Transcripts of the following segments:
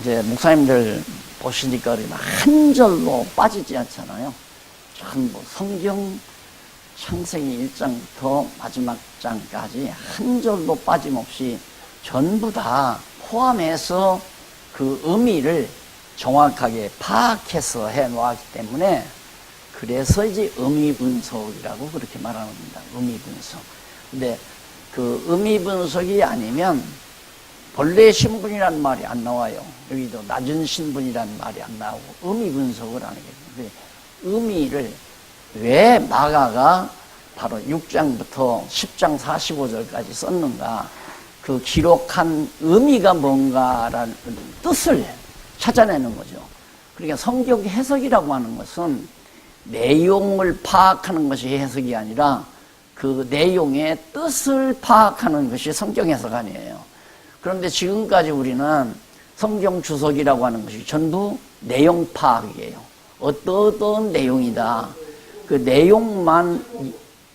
이제 목사님들 보시니까 한 절로 빠지지 않잖아요. 전부 성경 창세기 1장부터 마지막 장까지 한 절도 빠짐없이 전부 다 포함해서 그 의미를 정확하게 파악해서 해 놓았기 때문에 그래서 이제 의미 분석이라고 그렇게 말하는 겁니다. 의미 분석. 근데 그 의미 분석이 아니면 본래 신분이라는 말이 안 나와요. 여기도 낮은 신분이라는 말이 안 나오고 의미 분석을 하는 거예요. 의미를 왜 마가가 바로 6장부터 10장 45절까지 썼는가, 그 기록한 의미가 뭔가라는 뜻을 찾아내는 거죠. 그러니까 성경 해석이라고 하는 것은 내용을 파악하는 것이 해석이 아니라 그 내용의 뜻을 파악하는 것이 성경 해석 아니에요. 그런데 지금까지 우리는 성경 주석이라고 하는 것이 전부 내용 파악이에요. 어떤 내용이다. 그 내용만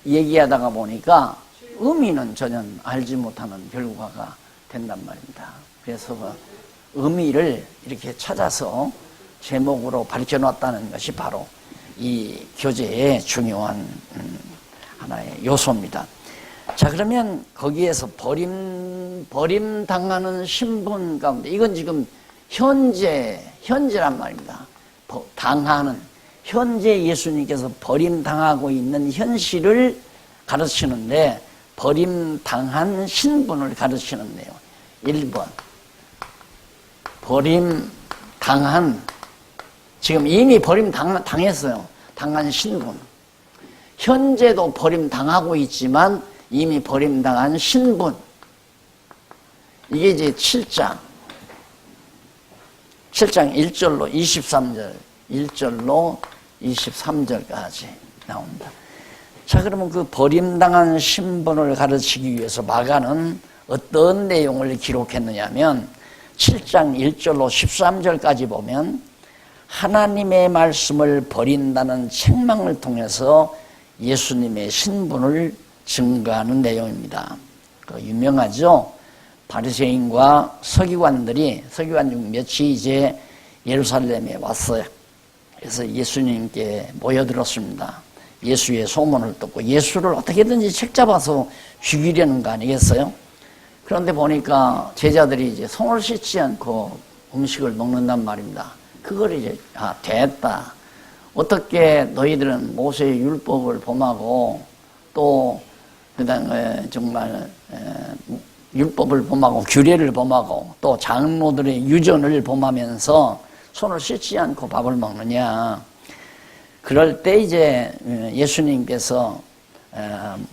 얘기하다가 보니까 의미는 전혀 알지 못하는 결과가 된단 말입니다. 그래서 그 의미를 이렇게 찾아서 제목으로 밝혀 놨다는 것이 바로 이 교재의 중요한 하나의 요소입니다. 자, 그러면 거기에서 버림당하는 신분 가운데, 이건 지금 현재란 말입니다. 당하는, 현재 예수님께서 버림당하고 있는 현실을 가르치는데, 버림당한 신분을 가르치는데요. 1번. 버림당한, 지금 이미 버림당했어요. 당한 신분. 현재도 버림당하고 있지만 이미 버림당한 신분. 이게 이제 7장 1절로 23절, 1절로 23절까지 나옵니다. 자, 그러면 그 버림당한 신분을 가르치기 위해서 마가는 어떤 내용을 기록했느냐면 7장 1절로 13절까지 보면 하나님의 말씀을 버린다는 책망을 통해서 예수님의 신분을 증거하는 내용입니다. 그 유명하죠? 바리새인과 서기관 중 몇이 이제 예루살렘에 왔어요. 그래서 예수님께 모여들었습니다. 예수의 소문을 듣고 예수를 어떻게든지 책잡아서 죽이려는 거 아니겠어요? 그런데 보니까 제자들이 이제 손을 씻지 않고 음식을 먹는단 말입니다. 그걸 이제 됐다. 어떻게 너희들은 모세의 율법을 범하고 또 그다음에 정말 율법을 범하고 규례를 범하고 또 장로들의 유전을 범하면서 손을 씻지 않고 밥을 먹느냐. 그럴 때 이제 예수님께서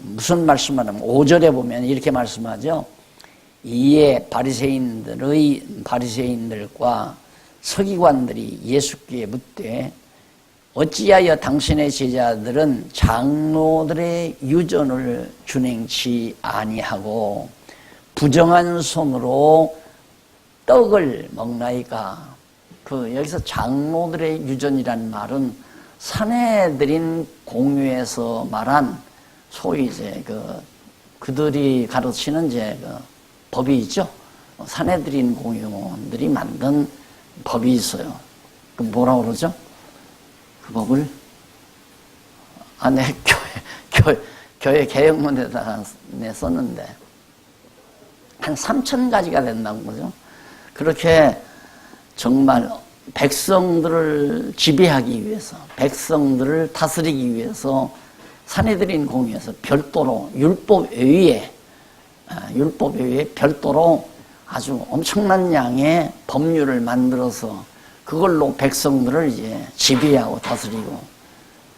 무슨 말씀을 하면 5절에 보면 이렇게 말씀하죠. 이에 바리새인들과 서기관들이 예수께 묻되 어찌하여 당신의 제자들은 장로들의 유전을 준행치 아니하고 부정한 손으로 떡을 먹나이까. 여기서 장로들의 유전이라는 말은 사내들인 공유에서 말한 소위 이제 그들이 가르치는 이제 법이 있죠. 사내들인 공유원들이 만든 법이 있어요. 그 뭐라고 그러죠? 그 법을 교회 개혁문에다가 썼는데 한 3,000가지가 된다는 거죠. 그렇게 정말 백성들을 지배하기 위해서, 백성들을 다스리기 위해서 사내들인 공유에서 별도로 율법 외에 별도로 아주 엄청난 양의 법률을 만들어서 그걸로 백성들을 이제 지배하고 다스리고,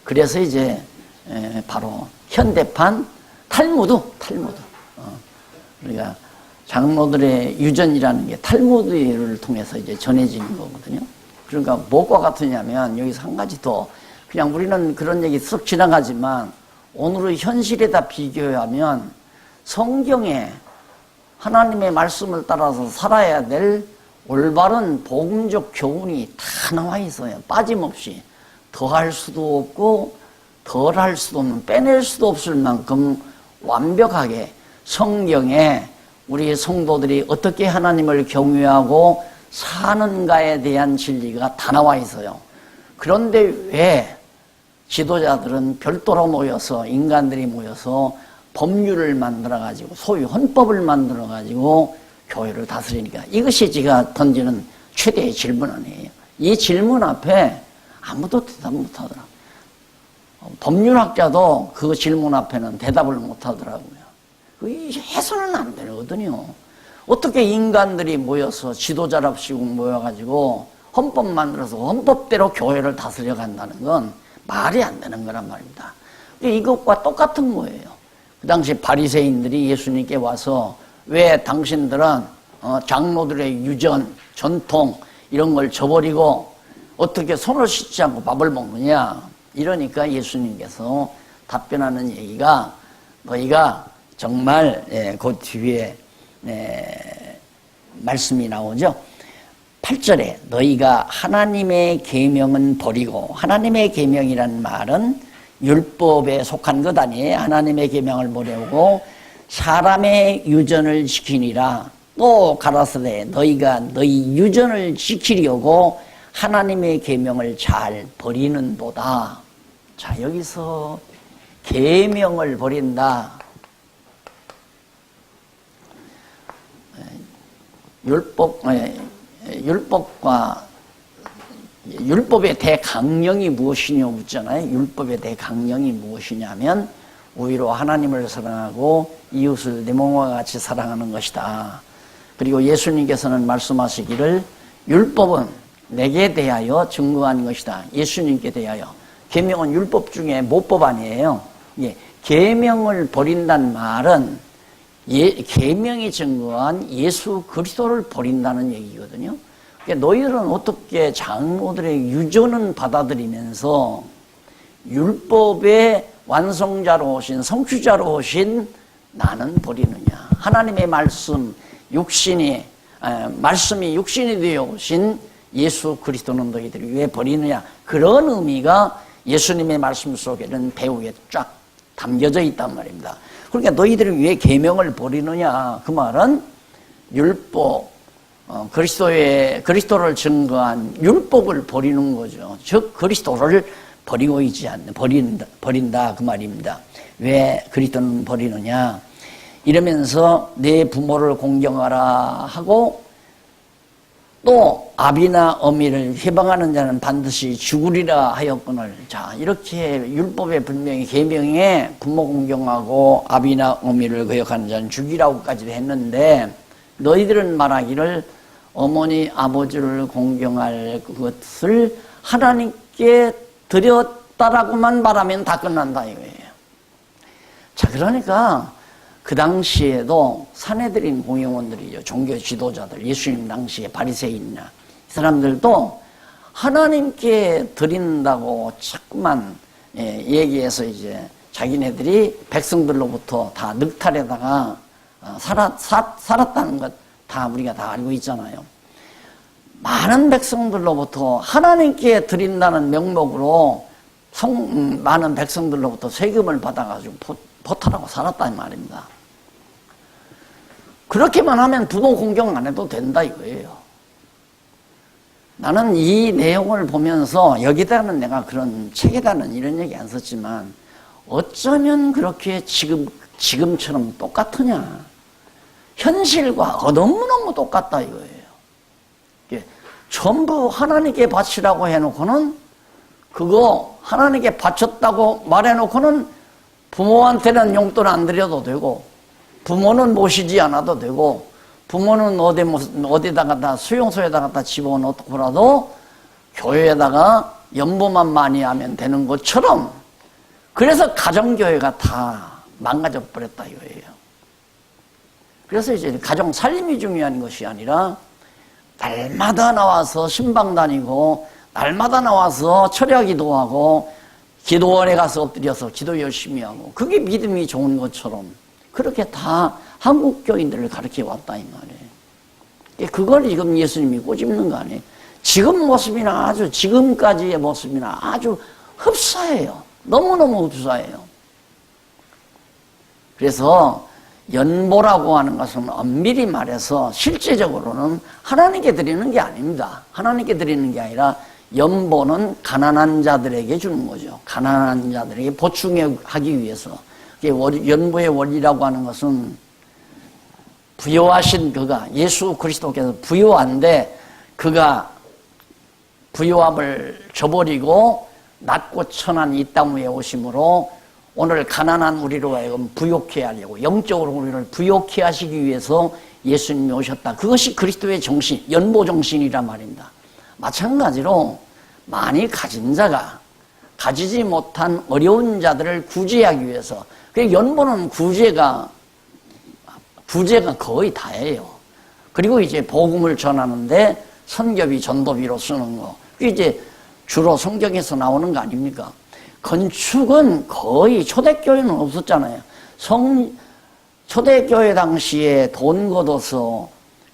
그래서 이제 바로 현대판 탈무드. 그러니까 장로들의 유전이라는 게 탈무드를 통해서 이제 전해지는 거거든요. 그러니까 뭐가 같으냐면 여기서 한 가지 더, 그냥 우리는 그런 얘기 쓱 지나가지만 오늘의 현실에다 비교하면 성경에 하나님의 말씀을 따라서 살아야 될 올바른 복음적 교훈이 다 나와 있어요. 빠짐없이. 더할 수도 없고 덜할 수도 없는, 빼낼 수도 없을 만큼 완벽하게 성경에 우리 성도들이 어떻게 하나님을 경외하고 사는가에 대한 진리가 다 나와 있어요. 그런데 왜 지도자들은 별도로 모여서, 인간들이 모여서 법률을 만들어가지고, 소위 헌법을 만들어가지고 교회를 다스리니까, 이것이 제가 던지는 최대의 질문 아니에요. 이 질문 앞에 아무도 대답 못하더라고요. 법률학자도 그 질문 앞에는 대답을 못하더라고요. 해서는 안 되거든요. 어떻게 인간들이 모여서 지도자랍시고 모여가지고 헌법 만들어서 헌법대로 교회를 다스려 간다는 건 말이 안 되는 거란 말입니다. 이것과 똑같은 거예요. 그 당시 바리새인들이 예수님께 와서 왜 당신들은 장로들의 유전, 전통 이런 걸 저버리고 어떻게 손을 씻지 않고 밥을 먹느냐, 이러니까 예수님께서 답변하는 얘기가, 너희가 정말 그 뒤에 말씀이 나오죠. 8절에 너희가 하나님의 계명은 버리고, 하나님의 계명이라는 말은 율법에 속한 것 아니에요. 하나님의 계명을 버리고 사람의 유전을 지키니라. 또 가라사대 너희가 너희 유전을 지키려고 하나님의 계명을 잘 버리는도다. 자, 여기서 계명을 버린다. 율법의 대강령이 무엇이냐 묻잖아요. 율법의 대강령이 무엇이냐면 오히려 하나님을 사랑하고 이웃을 내 몸과 같이 사랑하는 것이다. 그리고 예수님께서는 말씀하시기를 율법은 내게 대하여 증거한 것이다. 예수님께 대하여. 계명은 율법 중에 모법 아니에요. 계명을 버린다는 말은 계명이 증거한 예수 그리스도를 버린다는 얘기거든요. 그러니까 너희들은 어떻게 장로들의 유전은 받아들이면서 율법의 완성자로 오신, 성취자로 오신 나는 버리느냐. 하나님의 말씀이 육신이 되어 오신 예수 그리스도는 너희들이 왜 버리느냐. 그런 의미가 예수님의 말씀 속에는 배후에 쫙 담겨져 있단 말입니다. 그러니까 너희들이 왜 계명을 버리느냐. 그 말은 율법, 그리스도를 증거한 율법을 버리는 거죠. 즉 그리스도를 버리고 있지 않는, 버린다 그 말입니다. 왜 그리스도는 버리느냐. 이러면서 내 부모를 공경하라 하고 또 아비나 어미를 회방하는 자는 반드시 죽으리라 하였거늘. 자, 이렇게 율법에 분명히 계명에 부모 공경하고 아비나 어미를 거역하는 자는 죽이라고까지도 했는데, 너희들은 말하기를 어머니 아버지를 공경할 것을 하나님께 드렸다라고만 말하면 다 끝난다 이거예요. 자, 그러니까 그 당시에도 사내들인 공회원들이죠. 종교 지도자들, 예수님 당시에 바리새인이나 이 사람들도 하나님께 드린다고 자꾸만 얘기해서 이제 자기네들이 백성들로부터 다 늑탈에다가 살았다는 것 다 우리가 다 알고 있잖아요. 많은 백성들로부터 하나님께 드린다는 명목으로 많은 백성들로부터 세금을 받아가지고 포탈하고 살았다는 말입니다. 그렇게만 하면 부모 공경 안 해도 된다 이거예요. 나는 이 내용을 보면서 여기다는 내가 그런 책에다는 이런 얘기 안 썼지만 어쩌면 그렇게 지금처럼 똑같으냐. 현실과 너무너무 똑같다 이거예요. 전부 하나님께 바치라고 해놓고는 그거 하나님께 바쳤다고 말해놓고는 부모한테는 용돈 안 드려도 되고 부모는 모시지 않아도 되고 부모는 어디다가 다 수용소에다가 다 집어넣고라도 교회에다가 연보만 많이 하면 되는 것처럼, 그래서 가정교회가 다 망가져 버렸다 이거예요. 그래서 이제 가정 살림이 중요한 것이 아니라 날마다 나와서 신방 다니고 날마다 나와서 철야 기도하고 기도원에 가서 엎드려서 기도 열심히 하고 그게 믿음이 좋은 것처럼 그렇게 다 한국 교인들을 가르쳐 왔다 이 말이에요. 그걸 지금 예수님이 꼬집는 거 아니에요. 지금 모습이나 아주 지금까지의 모습이나 아주 흡사해요. 너무너무 흡사해요. 그래서 연보라고 하는 것은 엄밀히 말해서 실제적으로는 하나님께 드리는 게 아닙니다. 하나님께 드리는 게 아니라 연보는 가난한 자들에게 주는 거죠. 가난한 자들에게 보충하기 위해서. 연보의 원리라고 하는 것은 부요하신 그가, 예수 그리스도께서 부요한데 그가 부요함을 저버리고 낮고 천한 이 땅 위에 오심으로 오늘 가난한 우리로 하여금 부욕해 하려고, 영적으로 우리를 부욕해 하시기 위해서 예수님이 오셨다. 그것이 그리스도의 정신, 연보 정신이란 말입니다. 마찬가지로 많이 가진 자가 가지지 못한 어려운 자들을 구제하기 위해서, 그 연보는 구제가 거의 다예요. 그리고 이제 복음을 전하는데 선교비, 전도비로 쓰는 거, 그게 이제 주로 성경에서 나오는 거 아닙니까? 건축은 거의 초대교회는 없었잖아요. 초대교회 당시에 돈 걷어서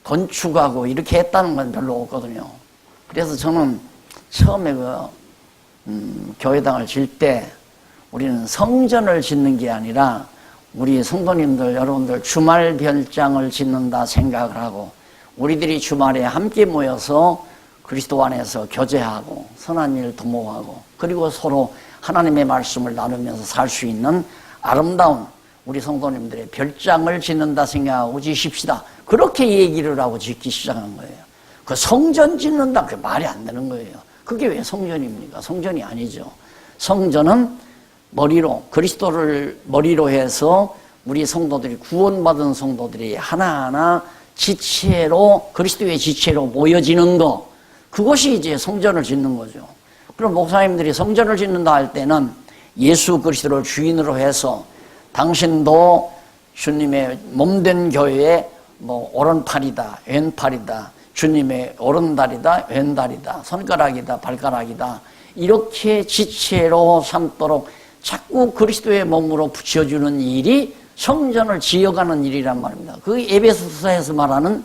건축하고 이렇게 했다는 건 별로 없거든요. 그래서 저는 처음에 교회당을 질 때 우리는 성전을 짓는 게 아니라 우리 성도님들, 여러분들 주말 별장을 짓는다 생각을 하고 우리들이 주말에 함께 모여서 그리스도 안에서 교제하고 선한 일 도모하고 그리고 서로 하나님의 말씀을 나누면서 살 수 있는 아름다운 우리 성도님들의 별장을 짓는다 생각하고 지십시다. 그렇게 얘기를 하고 짓기 시작한 거예요. 그 성전 짓는다, 그게 말이 안 되는 거예요. 그게 왜 성전입니까? 성전이 아니죠. 성전은 머리로, 그리스도를 머리로 해서 우리 성도들이, 구원받은 성도들이 하나하나 지체로, 그리스도의 지체로 모여지는 거, 그것이 이제 성전을 짓는 거죠. 그럼 목사님들이 성전을 짓는다 할 때는 예수 그리스도를 주인으로 해서 당신도 주님의 몸된 교회의 오른팔이다, 왼팔이다, 주님의 오른다리다, 왼다리다, 손가락이다, 발가락이다, 이렇게 지체로 삼도록 자꾸 그리스도의 몸으로 붙여주는 일이 성전을 지어가는 일이란 말입니다. 그 에베소서에서 말하는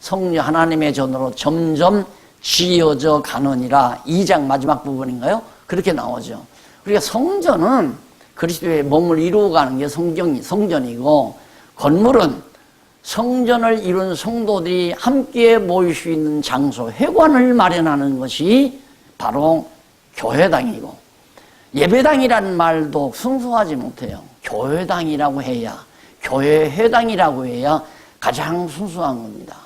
하나님의 전으로 점점 지어져 가느니라, 2장 마지막 부분인가요? 그렇게 나오죠. 그러니까 성전은 그리스도의 몸을 이루어가는 게 성전이고, 건물은 성전을 이룬 성도들이 함께 모일 수 있는 장소, 회관을 마련하는 것이 바로 교회당이고, 예배당이라는 말도 순수하지 못해요. 교회당이라고 해야, 교회회당이라고 해야 가장 순수한 겁니다.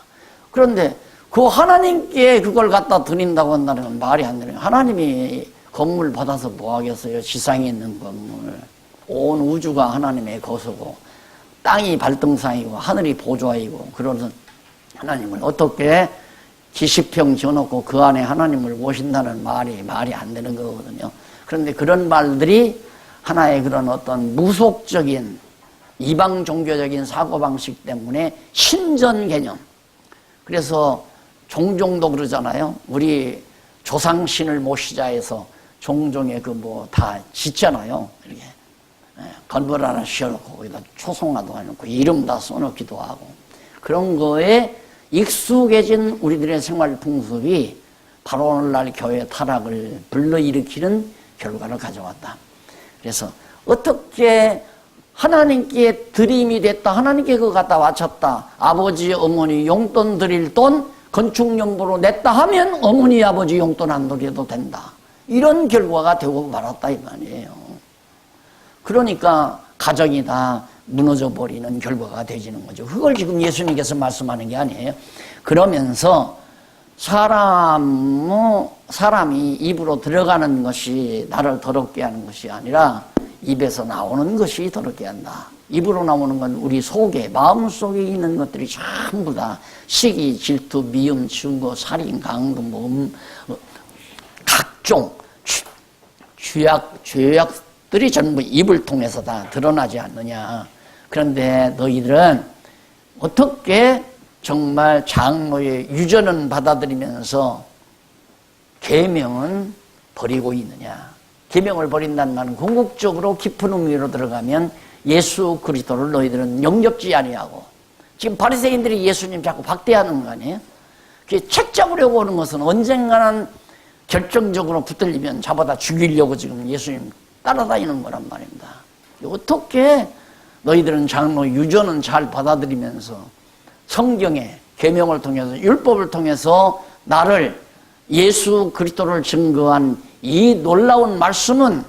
그런데 그 하나님께 그걸 갖다 드린다고 한다는 건 말이 안 되는 거예요. 하나님이 건물 받아서 뭐 하겠어요? 지상에 있는 건물. 온 우주가 하나님의 것이고 땅이 발등상이고 하늘이 보좌이고 그러는 하나님을 어떻게 기시평 지어놓고 그 안에 하나님을 모신다는 말이 안 되는 거거든요. 그런데 그런 말들이 하나의 그런 어떤 무속적인 이방 종교적인 사고방식 때문에 신전 개념. 그래서 종종도 그러잖아요. 우리 조상신을 모시자 해서 종종의 다 짓잖아요. 이렇게. 건물 하나 씌워놓고 거기다 초송화도 해놓고 이름 다 써놓기도 하고. 그런 거에 익숙해진 우리들의 생활 풍습이 바로 오늘날 교회 타락을 불러일으키는 결과를 가져왔다. 그래서 어떻게 하나님께 드림이 됐다, 하나님께 그거 갖다 바쳤다, 아버지 어머니 용돈 드릴 돈 건축연보로 냈다 하면 어머니 아버지 용돈 안 드려도 된다, 이런 결과가 되고 말았다 이 말이에요. 그러니까 가정이 다 무너져 버리는 결과가 되지는 거죠. 그걸 지금 예수님께서 말씀하는 게 아니에요. 그러면서 사람이 입으로 들어가는 것이 나를 더럽게 하는 것이 아니라 입에서 나오는 것이 더럽게 한다. 입으로 나오는 건 우리 속에, 마음속에 있는 것들이 전부 다 시기, 질투, 미움, 증거, 살인, 강도, 각종 죄악들이 전부 입을 통해서 다 드러나지 않느냐. 그런데 너희들은 어떻게 정말 장로의 유전은 받아들이면서 계명은 버리고 있느냐. 계명을 버린다는 말은 궁극적으로 깊은 의미로 들어가면 예수 그리스도를 너희들은 영접지 아니하고, 지금 바리새인들이 예수님 자꾸 박대하는 거 아니에요? 책 잡으려고 하는 것은 언젠가는 결정적으로 붙들리면 잡아다 죽이려고 지금 예수님 따라다니는 거란 말입니다. 어떻게 너희들은 장로 유전은 잘 받아들이면서 성경의 계명을 통해서 율법을 통해서 나를 예수 그리스도를 증거한 이 놀라운 말씀은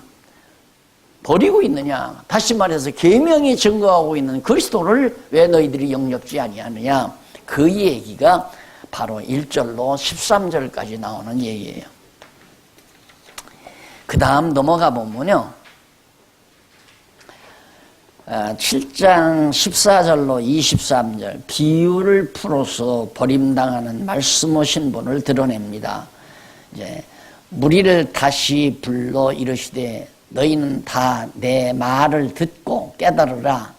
버리고 있느냐? 다시 말해서 계명이 증거하고 있는 그리스도를 왜 너희들이 영접지 아니하느냐? 그 얘기가 바로 1절로 13절까지 나오는 얘기예요. 그 다음 넘어가 보면요, 7장 14절로 23절 비유를 풀어서 버림당하는 말씀하신 분을 드러냅니다. 이제 무리를 다시 불러 이르시되 너희는 다 내 말을 듣고 깨달으라.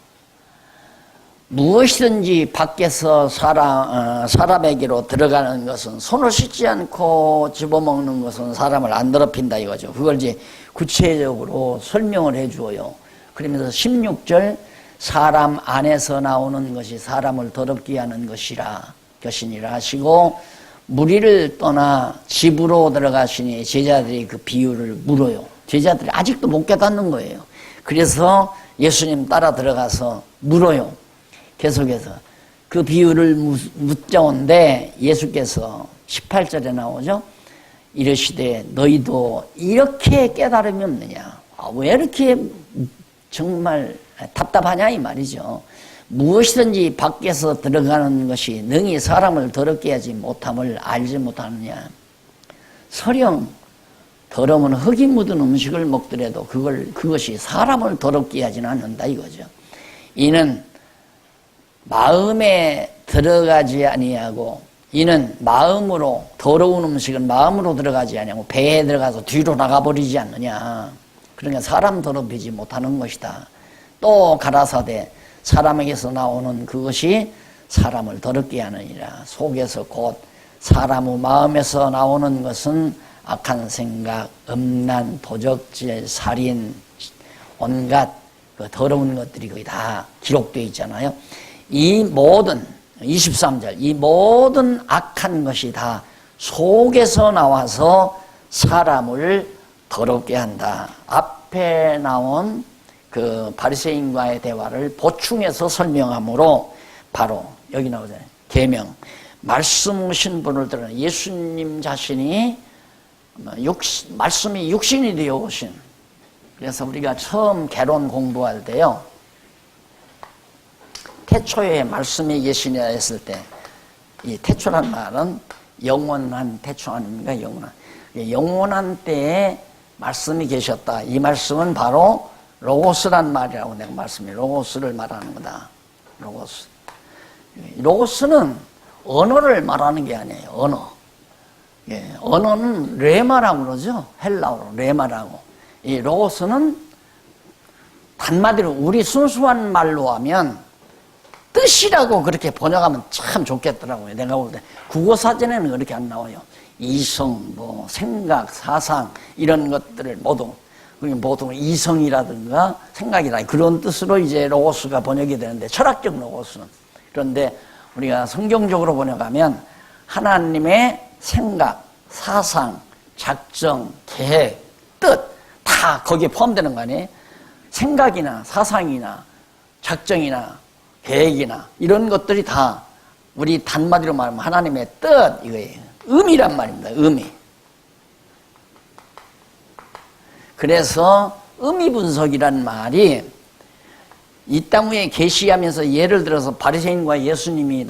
무엇이든지 밖에서 사람에게로 들어가는 것은 손을 씻지 않고 집어먹는 것은 사람을 안 더럽힌다 이거죠. 그걸 이제 구체적으로 설명을 해 주어요. 그러면서 16절 사람 안에서 나오는 것이 사람을 더럽게 하는 것이니라 하시고 무리를 떠나 집으로 들어가시니 제자들이 그 비유를 물어요. 제자들이 아직도 못 깨닫는 거예요. 그래서 예수님 따라 들어가서 물어요. 계속해서 그 비유를 묻자온데 예수께서 18절에 나오죠. 이르시되 너희도 이렇게 깨달음이 없느냐? 왜 이렇게 정말 답답하냐 이 말이죠. 무엇이든지 밖에서 들어가는 것이 능히 사람을 더럽게 하지 못함을 알지 못하느냐. 설령 더러운 흙이 묻은 음식을 먹더라도 그것이 사람을 더럽게 하지는 않는다 이거죠. 이는 마음에 들어가지 아니하고 이는 마음으로 더러운 음식은 마음으로 들어가지 아니하고 배에 들어가서 뒤로 나가버리지 않느냐. 그러니까 사람 더럽히지 못하는 것이다. 또 가라사대 사람에게서 나오는 그것이 사람을 더럽게 하느니라. 속에서 곧 사람의 마음에서 나오는 것은 악한 생각, 음란, 도적질, 살인, 온갖 그 더러운 것들이 거의 다 기록되어 있잖아요. 이 모든 23절 이 모든 악한 것이 다 속에서 나와서 사람을 더럽게 한다. 앞에 나온 그 바리새인과의 대화를 보충해서 설명함으로 바로 여기 나오잖아요. 계명 말씀하신 분을 들어 예수님 자신이 말씀이 육신이 되어 오신. 그래서 우리가 처음 개론 공부할 때요, 태초에 말씀이 계시냐 했을 때 이 태초란 말은 영원한 태초 아닙니까? 영원한 때에 말씀이 계셨다. 이 말씀은 바로 로고스란 말이라고 내가 말씀해. 로고스를 말하는 거다. 로고스. 로고스는 언어를 말하는 게 아니에요. 언어. 예, 언어는 레마라고 그러죠. 헬라어로 레마라고. 이 로고스는 한마디로 우리 순수한 말로 하면 뜻이라고 그렇게 번역하면 참 좋겠더라고요. 내가 볼 때 국어사전에는 그렇게 안 나와요. 이성, 생각, 사상 이런 것들을 모두 보통 이성이라든가 생각이라 그런 뜻으로 이제 로고스가 번역이 되는데 철학적 로고스. 그런데 우리가 성경적으로 번역하면 하나님의 생각, 사상, 작정, 계획, 뜻 다 거기에 포함되는 거 아니에요? 생각이나 사상이나 작정이나 계획이나 이런 것들이 다 우리 단마디로 말하면 하나님의 뜻 이거예요. 의미란 말입니다. 의미. 그래서 의미 분석이란 말이 이 땅 위에 계시하면서 예를 들어서 바리새인과 예수님이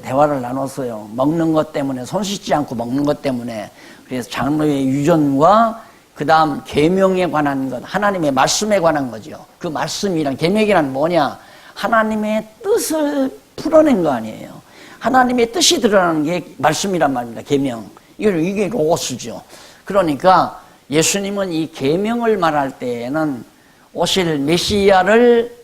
대화를 나눴어요. 먹는 것 때문에 손 씻지 않고 먹는 것 때문에. 그래서 장로의 유전과 그 다음 계명에 관한 것, 하나님의 말씀에 관한 거죠. 그 말씀이란 계명이란 뭐냐? 하나님의 뜻을 풀어낸 거 아니에요. 하나님의 뜻이 드러나는 게 말씀이란 말입니다. 계명. 이게 로고스죠. 그러니까 예수님은 이 계명을 말할 때에는 오실 메시아를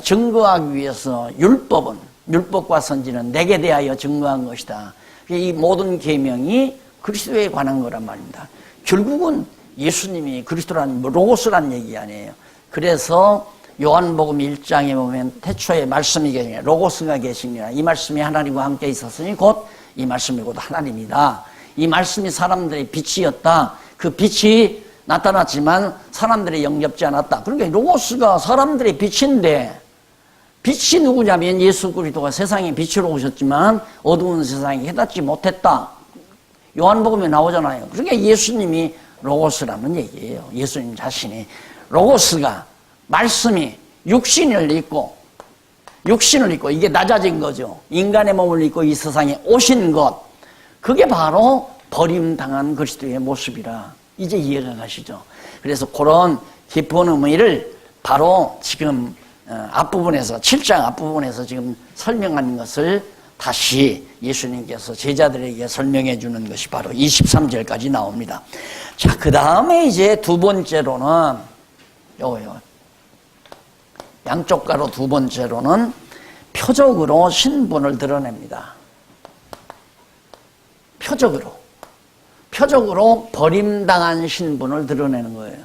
증거하기 위해서 율법과 선지는 내게 대하여 증거한 것이다. 이 모든 계명이 그리스도에 관한 거란 말입니다. 결국은 예수님이 그리스도란 로고스란 얘기 아니에요. 그래서 요한복음 1장에 보면 태초에 말씀이 계시니라 로고스가 계시니라 이 말씀이 하나님과 함께 있었으니 곧 이 말씀이 곧 하나님이다. 이 말씀이 사람들의 빛이었다. 그 빛이 나타났지만 사람들이 영접지 않았다. 그러니까 로고스가 사람들의 빛인데 빛이 누구냐면 예수 그리스도가 세상에 빛으로 오셨지만 어두운 세상에 깨닫지 못했다. 요한복음에 나오잖아요. 그러니까 예수님이 로고스라는 얘기예요. 예수님 자신이 로고스가 말씀이 육신을 입고 이게 낮아진 거죠. 인간의 몸을 입고 이 세상에 오신 것, 그게 바로 버림당한 그리스도의 모습이라 이제 이해가 가시죠. 그래서 그런 깊은 의미를 바로 지금 앞부분에서 7장 앞부분에서 지금 설명한 것을 다시 예수님께서 제자들에게 설명해 주는 것이 바로 23절까지 나옵니다. 자, 그 다음에 이제 두 번째로는 요거요. 양쪽 가로 두 번째로는 표적으로 신분을 드러냅니다. 표적으로 버림당한 신분을 드러내는 거예요.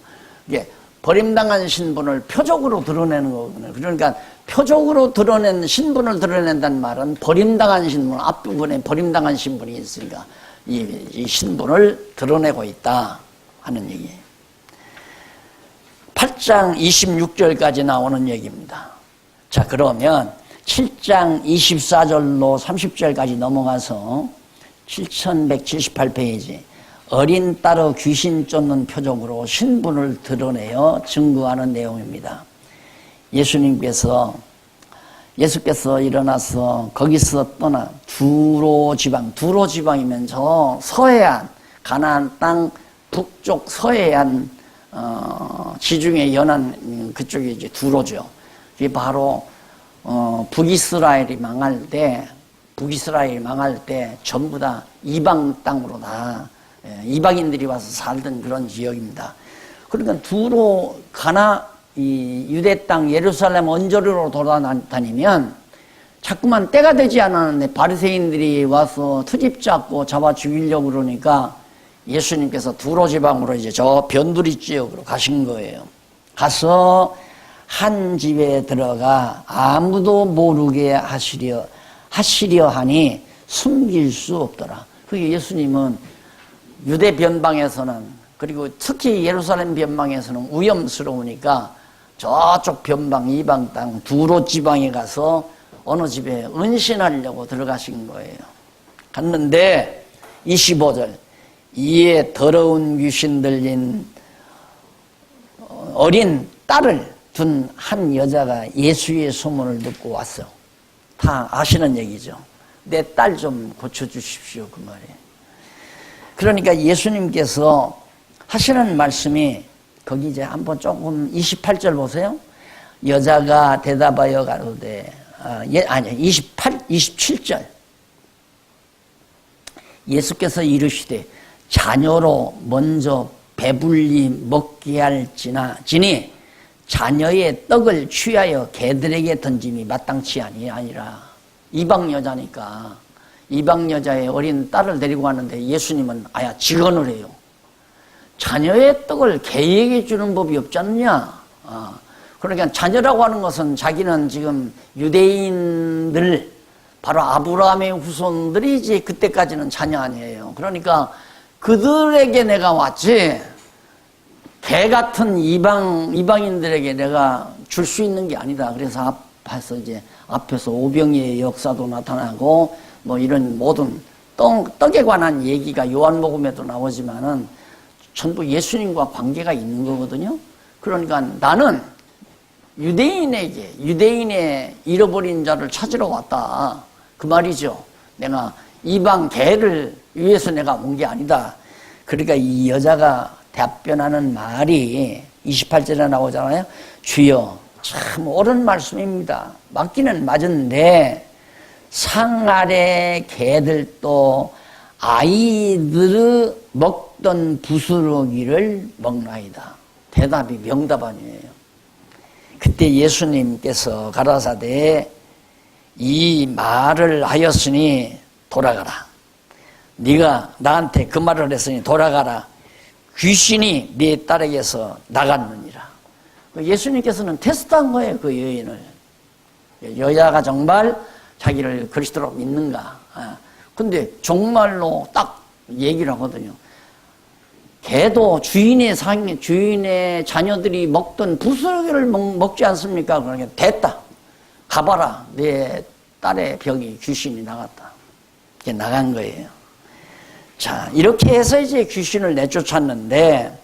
이게 버림당한 신분을 표적으로 드러내는 거거든요. 그러니까 표적으로 드러낸 신분을 드러낸다는 말은 버림당한 신분, 앞부분에 버림당한 신분이 있으니까 이 신분을 드러내고 있다 하는 얘기예요. 8장 26절까지 나오는 얘기입니다. 자, 그러면 7장 24절로 30절까지 넘어가서 7178페이지 어린 딸의 귀신 쫓는 표적으로 신분을 드러내어 증거하는 내용입니다. 예수께서 일어나서 거기서 떠나 두로 지방이면 저 서해안 가나안 땅 북쪽 서해안 지중해 연안 그쪽이 이제 두로죠. 이게 바로 북이스라엘이 망할 때 전부 다 이방 땅으로 다 이방인들이 와서 살던 그런 지역입니다. 그러니까 두로 이 유대 땅 예루살렘 언저리로 돌아다니면 자꾸만 때가 되지 않았는데 바리새인들이 와서 트집 잡고 잡아 죽이려고 그러니까 예수님께서 두로 지방으로 이제 저 변두리 지역으로 가신 거예요. 가서 한 집에 들어가 아무도 모르게 하시려 하니 숨길 수 없더라. 그게 예수님은 유대 변방에서는 그리고 특히 예루살렘 변방에서는 위험스러우니까 저쪽 변방 이방 땅 두로 지방에 가서 어느 집에 은신하려고 들어가신 거예요. 갔는데 25절 이에 더러운 귀신 들린 어린 딸을 둔 한 여자가 예수의 소문을 듣고 왔어. 다 아시는 얘기죠. 내 딸 좀 고쳐주십시오 그 말이에요. 그러니까 예수님께서 하시는 말씀이 거기 이제 한번 조금 28절 보세요. 여자가 대답하여 가로되 27절 예수께서 이르시되 자녀로 먼저 배불리 먹게 할지니 자녀의 떡을 취하여 개들에게 던짐이 마땅치 아니라 이방 여자니까 이방 여자의 어린 딸을 데리고 왔는데 예수님은 아야 직언을 해요. 자녀의 떡을 개에게 주는 법이 없지 않느냐. 그러니까 자녀라고 하는 것은 자기는 지금 유대인들 바로 아브라함의 후손들이 이제 그때까지는 자녀 아니에요. 그러니까 그들에게 내가 왔지 개 같은 이방인들에게 내가 줄 수 있는 게 아니다. 그래서 앞에서 오병이의 역사도 나타나고 뭐 이런 모든 떡에 관한 얘기가 요한복음에도 나오지만은 전부 예수님과 관계가 있는 거거든요. 그러니까 나는 유대인의 잃어버린 자를 찾으러 왔다. 그 말이죠. 내가 이방 개를 위해서 내가 온 게 아니다. 그러니까 이 여자가 답변하는 말이 28절에 나오잖아요. 주여, 참 옳은 말씀입니다. 맞기는 맞은데 상 아래 개들도 아이들의 먹던 부스러기를 먹나이다. 대답이 명답 아니에요. 그때 예수님께서 가라사대 이 말을 하였으니 돌아가라. 네가 나한테 그 말을 했으니 돌아가라. 귀신이 네 딸에게서 나갔느니라. 예수님께서는 테스트한 거예요. 그 여인을. 여자가 정말 자기를 그리스도로 믿는가. 근데 정말로 딱 얘기를 하거든요. 개도 주인의 자녀들이 먹던 부스러기를 먹지 않습니까? 그러니까 됐다. 가봐라, 내 딸의 병이 귀신이 나갔다. 이게 나간 거예요. 자, 이렇게 해서 이제 귀신을 내쫓았는데,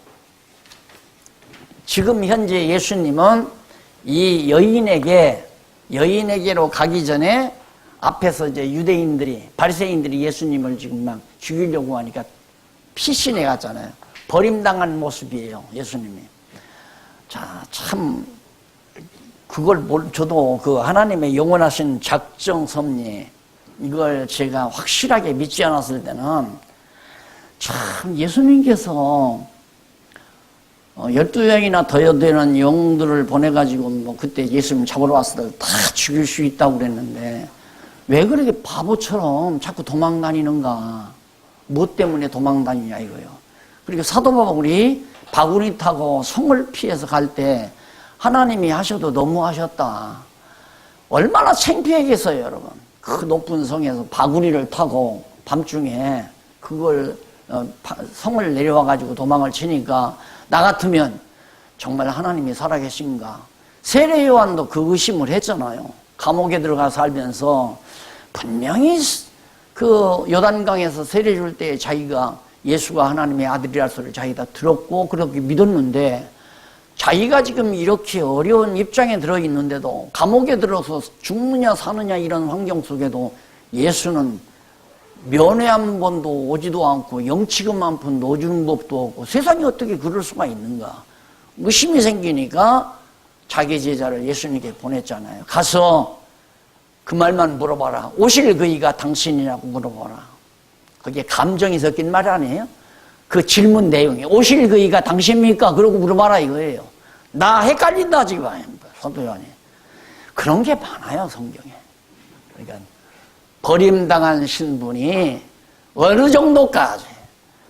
지금 현재 예수님은 이 여인에게로 가기 전에 앞에서 이제 유대인들이, 바리새인들이 예수님을 지금 막 죽이려고 하니까 피신해 갔잖아요. 버림당한 모습이에요, 예수님이. 자, 참, 저도 그 하나님의 영원하신 작정 섭리, 이걸 제가 확실하게 믿지 않았을 때는 참 예수님께서 12명이나 더 되는 영들을 보내가지고 뭐 그때 예수님 잡으러 왔을 때 다 죽일 수 있다고 그랬는데 왜 그렇게 바보처럼 자꾸 도망다니는가? 뭐 때문에 도망다니냐 이거요. 그리고 사도 바울이 바구니 타고 성을 피해서 갈 때 하나님이 하셔도 너무 하셨다. 얼마나 창피하겠어요, 여러분. 그 높은 성에서 바구니를 타고 밤중에 그걸 성을 내려와가지고 도망을 치니까 나 같으면 정말 하나님이 살아계신가. 세례 요한도 그 의심을 했잖아요. 감옥에 들어가 살면서 분명히 그 요단강에서 세례 줄 때 자기가 예수가 하나님의 아들이라 소리를 자기가 들었고 그렇게 믿었는데 자기가 지금 이렇게 어려운 입장에 들어있는데도 감옥에 들어서 죽느냐 사느냐 이런 환경 속에도 예수는 면회 한 번도 오지도 않고 영치금 한 푼 넣어주는 법도 없고 세상에 어떻게 그럴 수가 있는가. 의심이 생기니까 자기 제자를 예수님께 보냈잖아요. 가서 그 말만 물어봐라. 오실 그이가 당신이라고 물어봐라. 그게 감정이 섞인 말 아니에요? 그 질문 내용이 오실 그이가 당신입니까? 그러고 물어봐라 이거예요. 나 헷갈린다 지금 사도 요한이. 그런 게 많아요 성경에. 그러니까 버림당한 신분이 어느 정도까지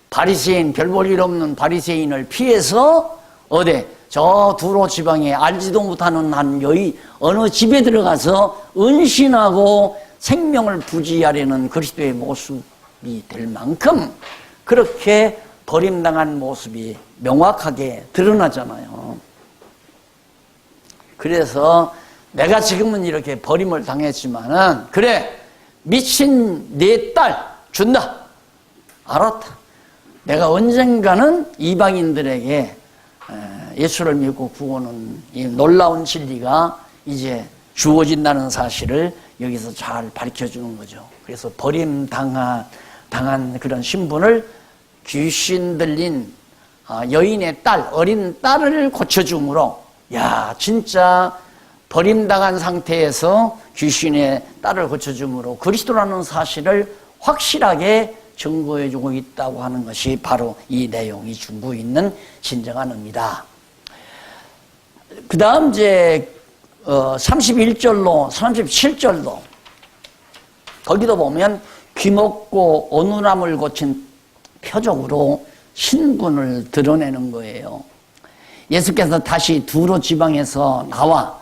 바리새인 별 볼 일 없는 바리새인을 피해서 어디 저 두로 지방에 알지도 못하는 한 여인 어느 집에 들어가서 은신하고 생명을 부지하려는 그리스도의 모습이 될 만큼 그렇게 버림당한 모습이 명확하게 드러나잖아요. 그래서 내가 지금은 이렇게 버림을 당했지만은 그래 미친 내 딸 준다. 알았다. 내가 언젠가는 이방인들에게 예수를 믿고 구원은 이 놀라운 진리가 이제 주어진다는 사실을 여기서 잘 밝혀주는 거죠. 그래서 버림당한 그런 신분을 귀신 들린 여인의 딸, 어린 딸을 고쳐줌으로 야 진짜 버림당한 상태에서 귀신의 딸을 고쳐줌으로 그리스도라는 사실을 확실하게 증거해주고 있다고 하는 것이 바로 이 내용이 준고 있는 진정한 의미다. 그 다음 이제 31절로 37절도 거기도 보면 귀먹고 어눌함을 고친 표적으로 신분을 드러내는 거예요. 예수께서 다시 두로 지방에서 나와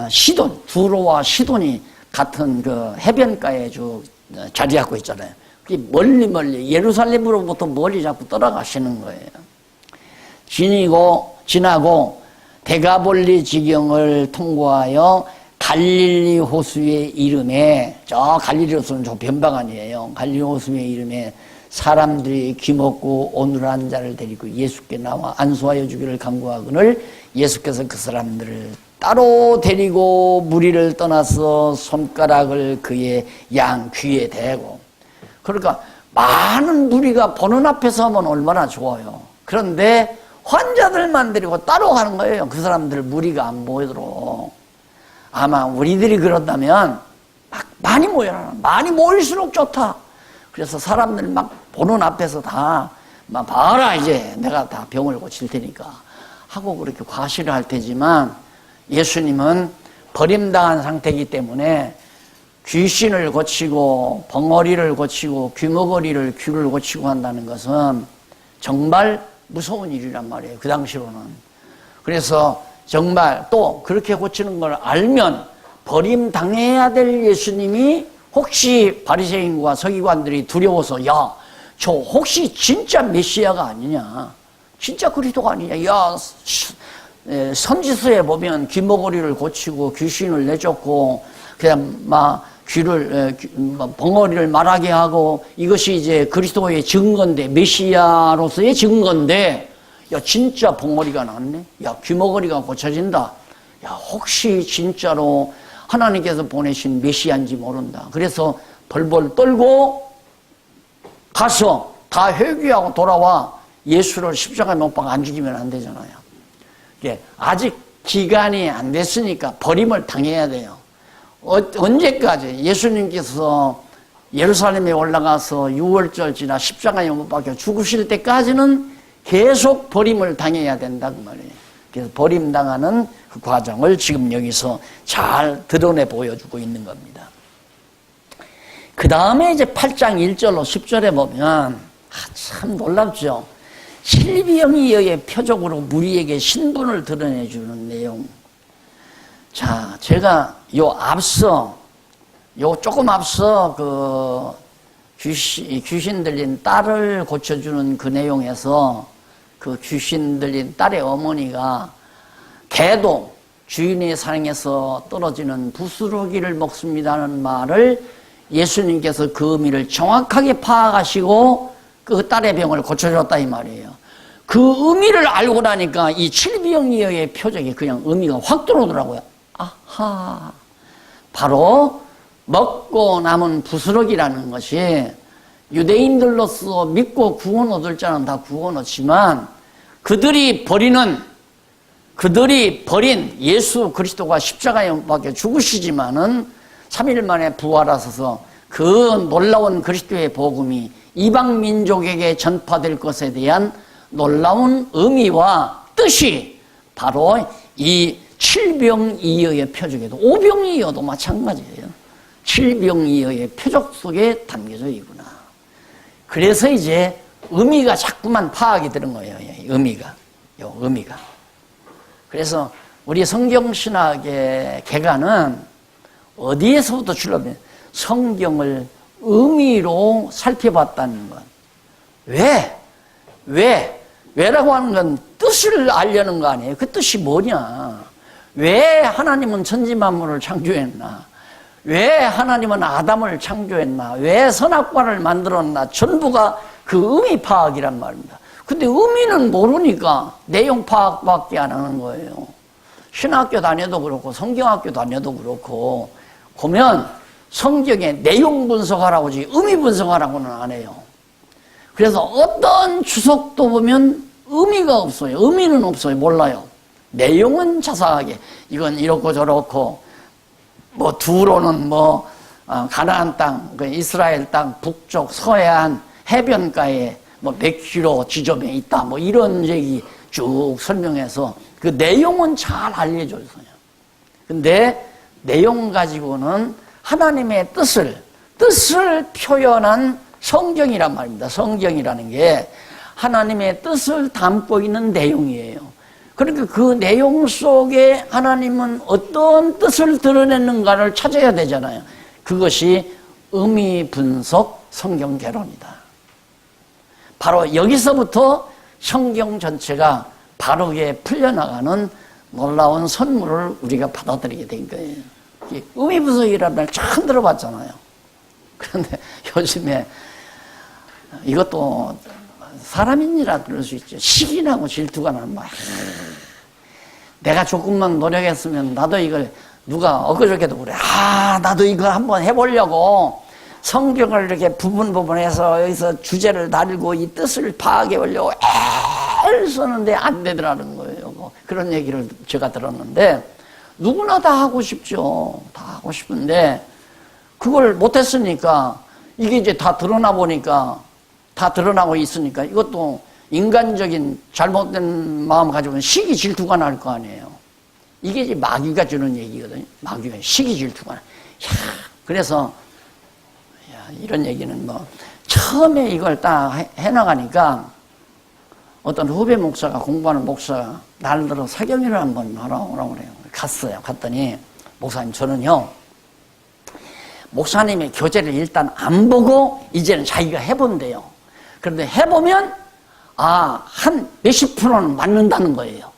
시돈, 두로와 시돈이 같은 그 해변가에 자리하고 있잖아요. 그게 멀리 예루살렘으로부터 멀리 자꾸 떠나가시는 거예요. 지나고 데가볼리 지경을 통과하여 갈릴리 호수의 이름에 저 갈릴리 호수는 저 변방아니에요. 갈릴리 호수의 이름에 사람들이 귀먹고 어눌한 자를 데리고 예수께 나와 안수하여 주기를 간구하거늘 예수께서 그 사람들을 따로 데리고 무리를 떠나서 손가락을 그의 양 귀에 대고 그러니까 많은 무리가 보는 앞에서 하면 얼마나 좋아요. 그런데 환자들만 데리고 따로 가는 거예요. 그 사람들 무리가 안 보이도록. 아마 우리들이 그렇다면 막 많이 모여라. 많이 모일수록 좋다. 그래서 사람들 막 보는 앞에서 다 막 봐라 이제 내가 다 병을 고칠 테니까 하고 그렇게 과시를 할 테지만 예수님은 버림당한 상태이기 때문에 귀신을 고치고 벙어리를 고치고 귀머거리를 귀를 고치고 한다는 것은 정말 무서운 일이란 말이에요. 그 당시로는. 그래서 정말 또 그렇게 고치는 걸 알면 버림당해야 될 예수님이 혹시 바리새인과 서기관들이 두려워서 야, 저 혹시 진짜 메시아가 아니냐, 진짜 그리스도가 아니냐, 야 선지서에 보면 귀머거리를 고치고 귀신을 내쫓고 그냥 막 귀를 벙어리를 말하게 하고 이것이 이제 그리스도의 증거인데 메시아로서의 증거인데 야 진짜 벙어리가 났네. 야 귀머거리가 고쳐진다. 야 혹시 진짜로 하나님께서 보내신 메시아인지 모른다. 그래서 벌벌 떨고 가서 다 회개하고 돌아와. 예수를 십자가에 못 박아 안 죽이면 안 되잖아요. 아직 기간이 안 됐으니까 버림을 당해야 돼요. 언제까지? 예수님께서 예루살렘에 올라가서 6월절 지나 십자가에 못 박혀 죽으실 때까지는 계속 버림을 당해야 된다 그 말이에요. 그래서 버림당하는 그 과정을 지금 여기서 잘 드러내 보여주고 있는 겁니다. 그 다음에 이제 8장 1절로 10절에 보면 참 놀랍죠. 실비형이의 표적으로 무리에게 신분을 드러내주는 내용. 자, 제가 조금 앞서 그 귀신 들린 딸을 고쳐주는 그 내용에서 그 귀신 들린 딸의 어머니가 개도 주인의 상에서 떨어지는 부스러기를 먹습니다는 말을 예수님께서 그 의미를 정확하게 파악하시고 그 딸의 병을 고쳐줬다 이 말이에요. 그 의미를 알고 나니까 이 칠비영이의 표적이 그냥 의미가 확 들어오더라고요. 아하, 바로 먹고 남은 부스러기라는 것이 유대인들로서 믿고 구원 얻을 자는 다 구원 얻지만 그들이 버린 예수 그리스도가 십자가에 못 박혀 죽으시지만은 3일 만에 부활하셔서 그 놀라운 그리스도의 복음이 이방 민족에게 전파될 것에 대한 놀라운 의미와 뜻이 바로 이 칠병이어의 표적에도 오병이어도 마찬가지예요. 칠병이어의 표적 속에 담겨져 있구나. 그래서 이제 의미가 자꾸만 파악이 되는 거예요. 의미가. 그래서 우리 성경신학의 개관은 어디에서부터 출발해요? 성경을 의미로 살펴봤다는 것. 왜라고 하는 건 뜻을 알려는 거 아니에요. 그 뜻이 뭐냐. 왜 하나님은 천지만물을 창조했나. 왜 하나님은 아담을 창조했나. 왜 선악과를 만들었나. 전부가 그 의미 파악이란 말입니다. 근데 의미는 모르니까 내용 파악밖에 안 하는 거예요. 신학교 다녀도 그렇고 성경학교 다녀도 그렇고 보면 성경에 내용 분석하라고 하지 의미 분석하라고는 안 해요. 그래서 어떤 주석도 보면 의미가 없어요. 의미는 없어요. 몰라요. 내용은 자세하게 이건 이렇고 저렇고 뭐 두로는 가나안 땅, 이스라엘 땅 북쪽 서해안 해변가에 몇 킬로 지점에 있다 이런 얘기 쭉 설명해서 그 내용은 잘 알려줘요. 근데 내용 가지고는 하나님의 뜻을 표현한 성경이란 말입니다. 성경이라는 게 하나님의 뜻을 담고 있는 내용이에요. 그러니까 그 내용 속에 하나님은 어떤 뜻을 드러냈는가를 찾아야 되잖아요. 그것이 의미 분석 성경 개론이다. 바로 여기서부터 성경 전체가 바르게 풀려나가는 놀라운 선물을 우리가 받아들이게 된 거예요. 의미 분석이라는 말 처음 들어봤잖아요. 그런데 요즘에 이것도 사람인지라 그럴 수 있죠. 시기나고 질투가 나는 거야. 내가 조금만 노력했으면 나도 이걸 누가 엊그저께도 그래. 나도 이거 한번 해보려고 성경을 이렇게 부분해서 여기서 주제를 다루고 이 뜻을 파악해 보려고 애를 썼는데 안 되더라는 거예요. 그런 얘기를 제가 들었는데 누구나 다 하고 싶죠. 다 하고 싶은데 그걸 못했으니까 이게 이제 다 드러나 보니까 다 드러나고 있으니까 이것도 인간적인 잘못된 마음 가지고는 시기 질투가 날 거 아니에요. 이게 이제 마귀가 주는 얘기거든요. 마귀가 시기 질투가 나. 그래서 이런 얘기는 처음에 이걸 딱 해나가니까 어떤 후배 목사가 공부하는 목사가 날 들어 사경위를 한번 하라고 그래요. 갔어요. 갔더니 목사님 저는요 목사님의 교재를 일단 안 보고 이제는 자기가 해본대요. 그런데 해보면 한 몇십 프로는 맞는다는 거예요.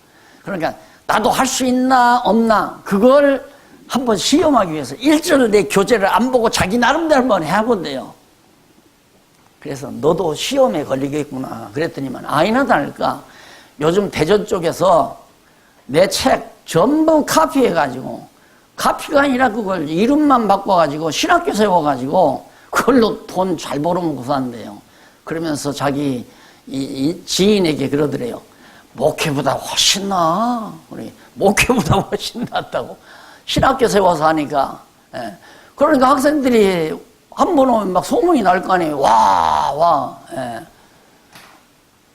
그러니까 나도 할 수 있나 없나 그걸 한번 시험하기 위해서 1절 내 교재를 안 보고 자기 나름대로 한번 해본대요. 그래서 너도 시험에 걸리겠구나 그랬더니만 아니나 다를까 요즘 대전 쪽에서 내 책 전부 카피해가지고 카피가 아니라 그걸 이름만 바꿔가지고 신학교 세워가지고 그걸로 돈 잘 벌어먹고 산대요. 그러면서 자기 이 지인에게 그러더래요. 목회보다 훨씬 나아. 우리 목회보다 훨씬 낫다고. 신학교 세워서 하니까. 예. 그러니까 학생들이 한 번 오면 막 소문이 날 거 아니에요. 와. 예.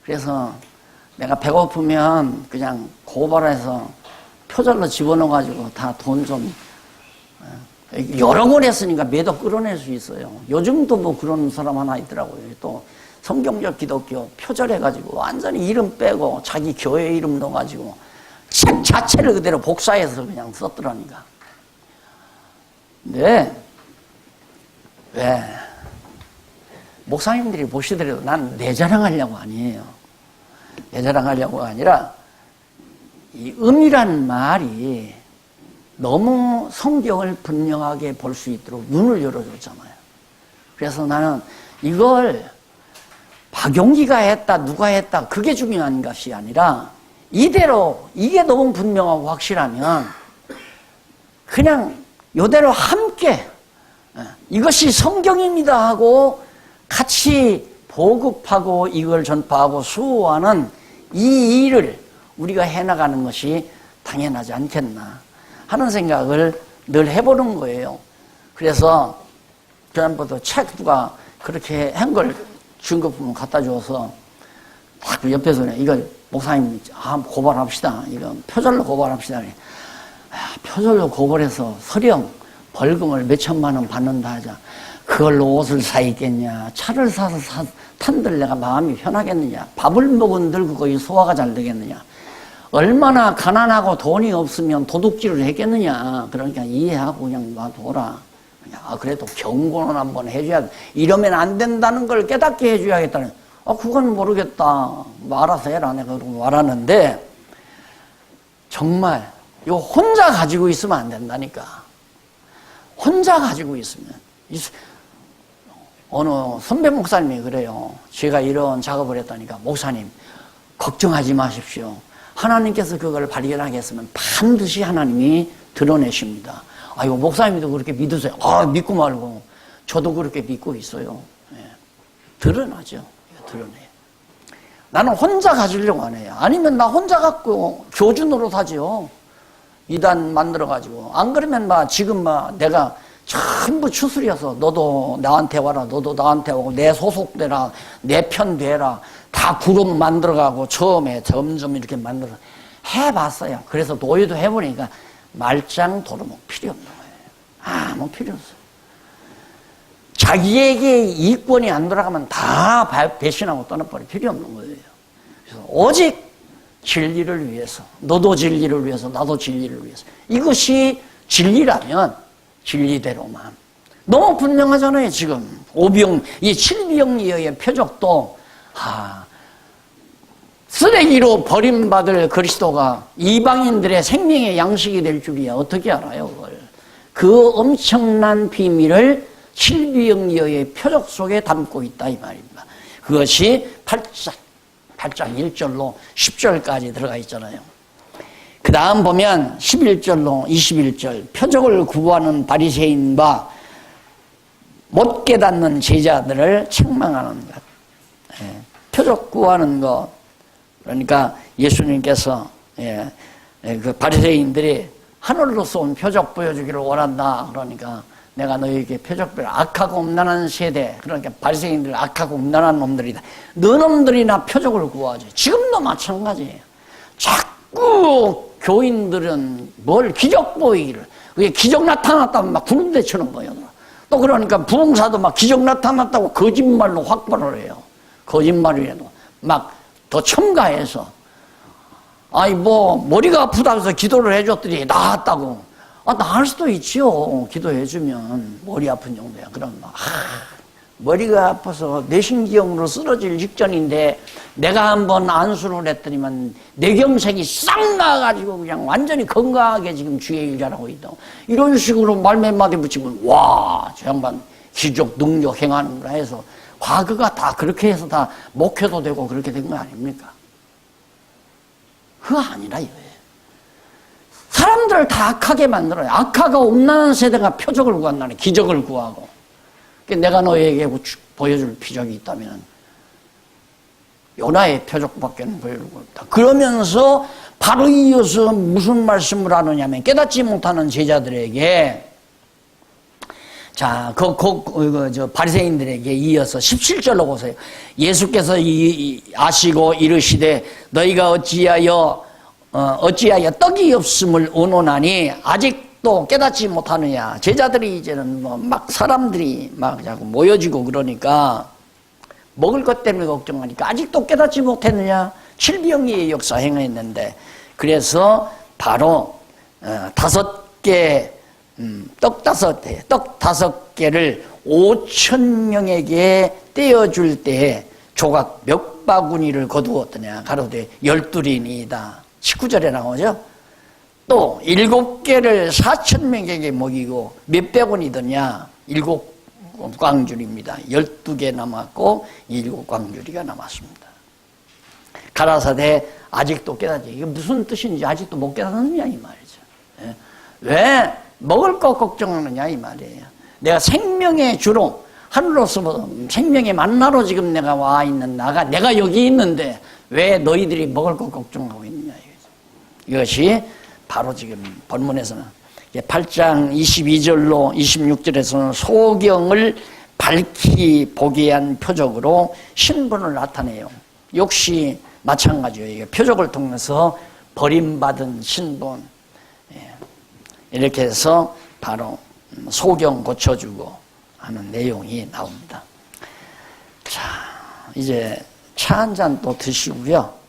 그래서 내가 배고프면 그냥 고발해서 표절로 집어넣어가지고 다 돈 좀 여러 권 했으니까 매도 끌어낼 수 있어요. 요즘도 뭐 그런 사람 하나 있더라고요. 또 성경적 기독교 표절해가지고 완전히 이름 빼고 자기 교회 이름 넣어가지고 책 자체를 그대로 복사해서 그냥 썼더라니까. 네. 왜? 목사님들이 보시더라도 난 내 자랑하려고 아니에요. 내 자랑하려고가 아니라 이 음이란 말이 너무 성경을 분명하게 볼 수 있도록 눈을 열어줬잖아요. 그래서 나는 이걸 박용기가 했다 누가 했다 그게 중요한 것이 아니라 이대로 이게 너무 분명하고 확실하면 그냥 이대로 함께 이것이 성경입니다 하고 같이 보급하고 이걸 전파하고 수호하는 이 일을 우리가 해나가는 것이 당연하지 않겠나 하는 생각을 늘 해보는 거예요. 그래서 지난번도 책 누가 그렇게 한 걸 중급품 갖다 줘서 딱 옆에서 이걸 목사님 고발합시다. 이거 표절로 고발합시다. 표절로 고발해서 서령 벌금을 몇 천만 원 받는다 하자. 그걸로 옷을 사 입겠냐, 차를 사서 탄들 내가 마음이 편하겠느냐, 밥을 먹은들 그거 소화가 잘 되겠느냐, 얼마나 가난하고 돈이 없으면 도둑질을 했겠느냐. 그러니까 이해하고 그냥 놔둬라. 그래도 경고는 한번 해줘야 돼. 이러면 안 된다는 걸 깨닫게 해줘야겠다는. 그건 모르겠다. 뭐 알아서 해라. 내가 그러고 말하는데 정말 이거 혼자 가지고 있으면 안 된다니까. 혼자 가지고 있으면. 어느 선배 목사님이 그래요. 제가 이런 작업을 했다니까. 목사님 걱정하지 마십시오. 하나님께서 그걸 발견하겠으면 반드시 하나님이 드러내십니다. 이거 목사님도 그렇게 믿으세요. 믿고 말고 저도 그렇게 믿고 있어요. 예. 드러나죠. 드러내요. 나는 혼자 가지려고 안 해요. 아니면 나 혼자 갖고 교주 노릇하죠. 이단 만들어가지고. 안 그러면 지금 내가 전부 추스려서 너도 나한테 와라, 너도 나한테 오고 내 소속되라, 내 편 되라. 다 그룹 만들어가고 처음에 점점 이렇게 만들어 해봤어요. 그래서 노예도 해보니까 말짱 도루묵 필요 없는 거예요. 아무 필요 없어요. 자기에게 이권이 안 돌아가면 다 배신하고 떠나버려. 필요 없는 거예요. 그래서 오직 진리를 위해서, 너도 진리를 위해서, 나도 진리를 위해서. 이것이 진리라면 진리대로만. 너무 분명하잖아요. 지금 이 칠비영리의 표적도 쓰레기로 버림받을 그리스도가 이방인들의 생명의 양식이 될 줄이야. 어떻게 알아요, 그걸? 그 엄청난 비밀을 칠비영리의 표적 속에 담고 있다, 이 말입니다. 그것이 8장 1절로 10절까지 들어가 있잖아요. 그 다음 보면 11절로 21절, 표적을 구하는 바리새인과 못 깨닫는 제자들을 책망하는 것. 표적 구하는 것. 그러니까 예수님께서 그 바리새인들이 하늘로서 온 표적 보여주기를 원한다. 그러니까 내가 너희에게 표적별 악하고 음란한 세대, 그러니까 바리새인들 악하고 음란한 놈들이다. 너놈들이나 표적을 구하지. 지금도 마찬가지예요. 자꾸 교인들은 뭘 기적 보이기를, 그게 기적 나타났다면 막 구름대처럼 보여요. 또 그러니까 부흥사도 막 기적 나타났다고 거짓말로 확보를 해요. 거짓말이라도 막 더 첨가해서 머리가 아프다고 해서 기도를 해줬더니 나았다고. 나을 수도 있지요. 기도해주면 머리 아픈 정도야. 그럼 머리가 아파서 뇌신경으로 쓰러질 직전인데 내가 한번 안수를 했더니만 뇌경색이 싹 나가지고 그냥 완전히 건강하게 지금 주의 일 잘하고 있다. 이런 식으로 말 몇 마디 붙이면 와, 저 양반 기적 능력 행하는구나 해서 과거가 다 그렇게 해서 다 목회도 되고 그렇게 된 거 아닙니까? 그거 아니라 이거예요. 사람들을 다 악하게 만들어요. 악화가 없는 세대가 표적을 구한다는, 기적을 구하고. 내가 너에게 보여줄 표적이 있다면 요나의 표적밖에 보여주고 없다. 그러면서 바로 이어서 무슨 말씀을 하느냐면 깨닫지 못하는 제자들에게, 자, 바리새인들에게 이어서 17절로 보세요. 예수께서 아시고 이르시되 너희가 어찌하여 떡이 없음을 의논하니 아직도 깨닫지 못하느냐. 제자들이 이제는 막 사람들이 막 자꾸 모여지고 그러니까 먹을 것 때문에 걱정하니까 아직도 깨닫지 못했느냐. 칠병의 역사 행했는데, 그래서 바로 떡 5개를 5,000명에게 떼어줄 때에 조각 몇 바구니를 거두었더냐. 가로되 12린이다. 19절에 나오죠. 또 7개를 4,000명에게 먹이고 몇 백원이더냐. 7광줄입니다. 12개 남았고 7광줄이가 남았습니다. 가라사대 아직도 깨닫지. 이게 무슨 뜻인지 아직도 못 깨닫느냐 이 말이죠. 예? 왜 먹을 것 걱정하느냐 이 말이에요. 내가 생명의 주로 하늘로서 생명의 만나로 지금 내가 와 있는 내가 여기 있는데 왜 너희들이 먹을 것 걱정하고 있느냐 이거죠. 이것이 바로 지금 본문에서는 8장 22절로 26절에서는 소경을 밝히 보게 한 표적으로 신분을 나타내요. 역시 마찬가지예요. 표적을 통해서 버림받은 신분, 이렇게 해서 바로 소경 고쳐주고 하는 내용이 나옵니다. 자, 이제 차 한 잔 또 드시고요.